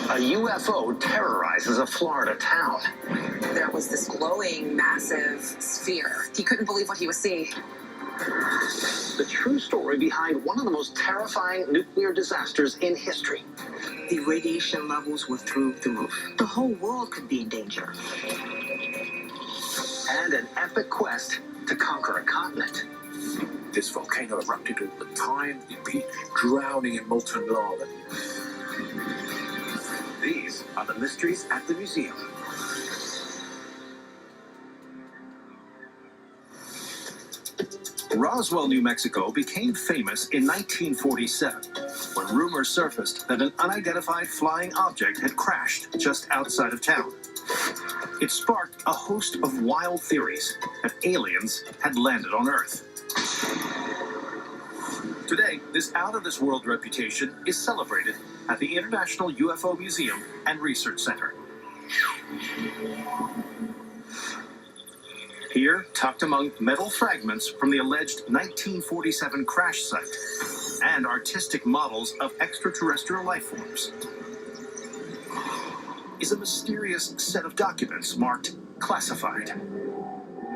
A UFO terrorizes a Florida town. There was this glowing, massive sphere. He couldn't believe what he was seeing. The true story behind one of the most terrifying nuclear disasters in history. The radiation levels were through the roof. The whole world could be in danger. And an epic quest to conquer a continent. This volcano erupted at the time the beach drowning in molten lava. These are the mysteries at the museum. Roswell, New Mexico became famous in 1947 when rumors surfaced that an unidentified flying object had crashed just outside of town. It sparked a host of wild theories that aliens had landed on Earth. Today, this out-of-this-world reputation is celebrated at the International UFO Museum and Research Center. Here, tucked among metal fragments from the alleged 1947 crash site and artistic models of extraterrestrial life forms, is a mysterious set of documents marked classified.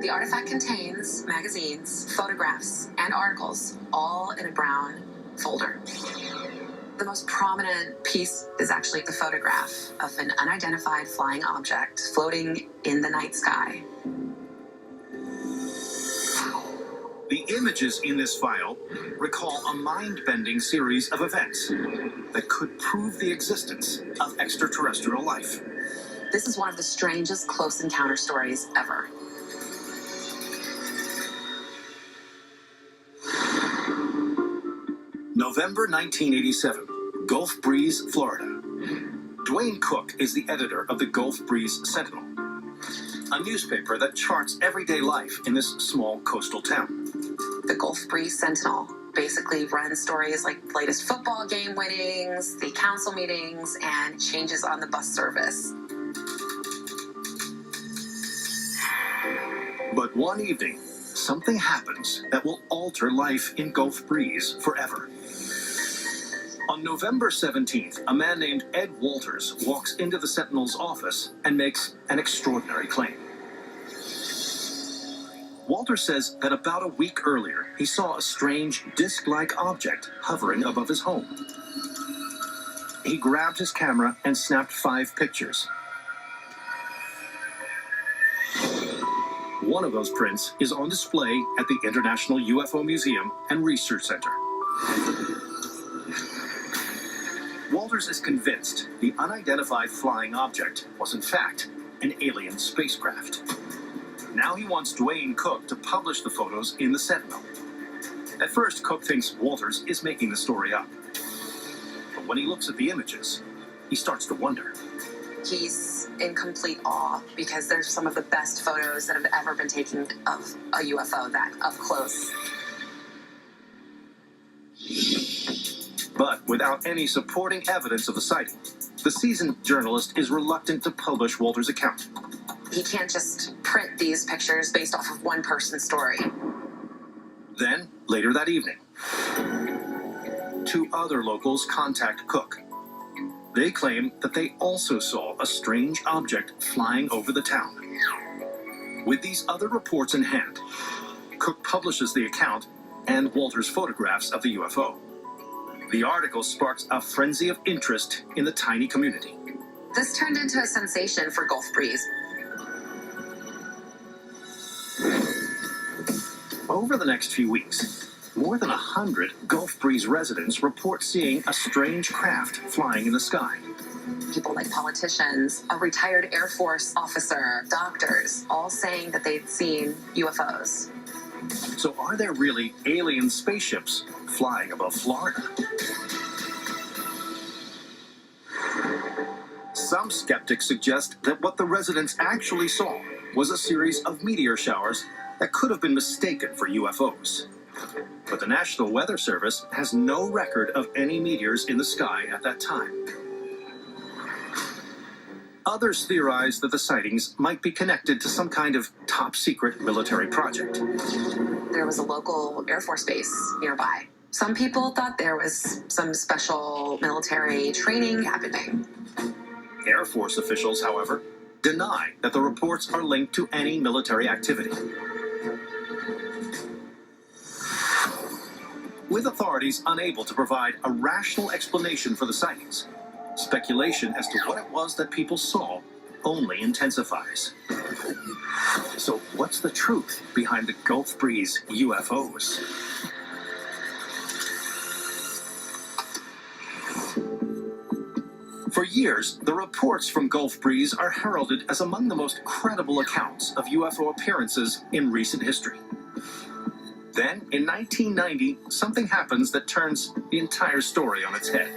The artifact contains magazines, photographs, and articles, all in a brown folder. The most prominent piece is actually the photograph of an unidentified flying object floating in the night sky. The images in this file recall a mind-bending series of events that could prove the existence of extraterrestrial life. This is one of the strangest close encounter stories ever. November 1987, Gulf Breeze, Florida. Dwayne Cook is the editor of the Gulf Breeze Sentinel, a newspaper that charts everyday life in this small coastal town. The Gulf Breeze Sentinel basically runs stories like the latest football game winnings, the council meetings, and changes on the bus service. But one evening, something happens that will alter life in Gulf Breeze forever. On November 17th, a man named Ed Walters walks into the Sentinel's office and makes an extraordinary claim. Walters says that about a week earlier, he saw a strange disc-like object hovering above his home. He grabbed his camera and snapped 5 pictures. One of those prints is on display at the International UFO Museum and Research Center. Walters is convinced the unidentified flying object was in fact an alien spacecraft. Now he wants Dwayne Cook to publish the photos in the Sentinel. At first, Cook thinks Walters is making the story up. But when he looks at the images, he starts to wonder. He's in complete awe because there's some of the best photos that have ever been taken of a UFO that up close. But without any supporting evidence of the sighting, the seasoned journalist is reluctant to publish Walters' account. He can't just print these pictures based off of one person's story. Then, later that evening, 2 other locals contact Cook. They claim that they also saw a strange object flying over the town. With these other reports in hand, Cook publishes the account and Walters' photographs of the UFO. The article sparks a frenzy of interest in the tiny community. This turned into a sensation for Gulf Breeze. Over the next few weeks, more than 100 Gulf Breeze residents report seeing a strange craft flying in the sky. People like politicians, a retired Air Force officer, doctors, all saying that they'd seen UFOs. So are there really alien spaceships flying above Florida? Some skeptics suggest that what the residents actually saw was a series of meteor showers that could have been mistaken for UFOs. But the National Weather Service has no record of any meteors in the sky at that time. Others theorize that the sightings might be connected to some kind of top-secret military project. There was a local Air Force base nearby. Some people thought there was some special military training happening. Air Force officials, however, deny that the reports are linked to any military activity. With authorities unable to provide a rational explanation for the sightings, speculation as to what it was that people saw only intensifies. So what's the truth behind the Gulf Breeze UFOs? For years, the reports from Gulf Breeze are heralded as among the most credible accounts of UFO appearances in recent history. Then, in 1990, something happens that turns the entire story on its head.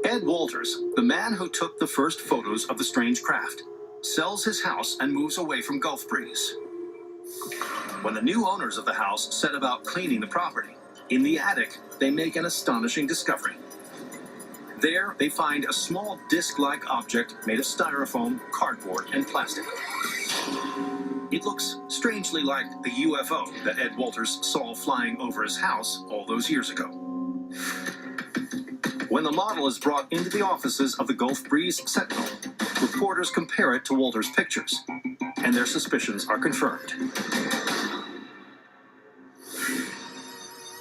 Ed Walters, the man who took the first photos of the strange craft, sells his house and moves away from Gulf Breeze. When the new owners of the house set about cleaning the property, in the attic, they make an astonishing discovery. There, they find a small disc-like object made of styrofoam, cardboard, and plastic. It looks strangely like the UFO that Ed Walters saw flying over his house all those years ago. When the model is brought into the offices of the Gulf Breeze Sentinel, reporters compare it to Walters' pictures, and their suspicions are confirmed.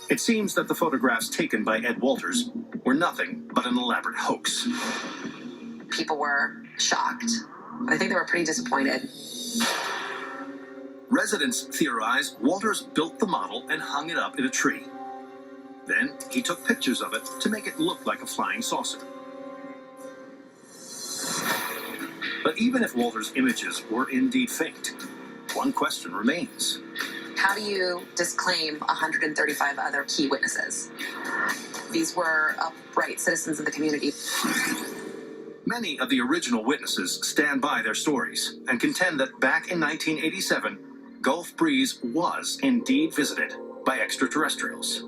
It seems that the photographs taken by Ed Walters were nothing but an elaborate hoax. People were shocked. I think they were pretty disappointed. Residents theorize Walters built the model and hung it up in a tree. Then he took pictures of it to make it look like a flying saucer. But even if Walters' images were indeed faked, one question remains. How do you disclaim 135 other key witnesses? These were upright citizens of the community. Many of the original witnesses stand by their stories and contend that back in 1987, Gulf Breeze was indeed visited by extraterrestrials.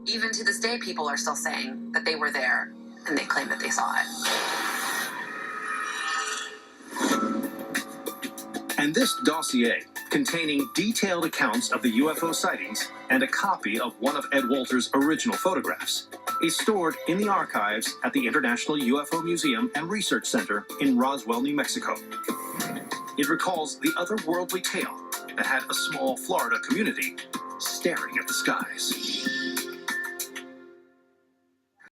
Even to this day, people are still saying that they were there, and they claim that they saw it. And this dossier, containing detailed accounts of the UFO sightings and a copy of one of Ed Walters' original photographs, is stored in the archives at the International UFO Museum and Research Center in Roswell, New Mexico. It recalls the otherworldly tale that had a small Florida community staring at the skies.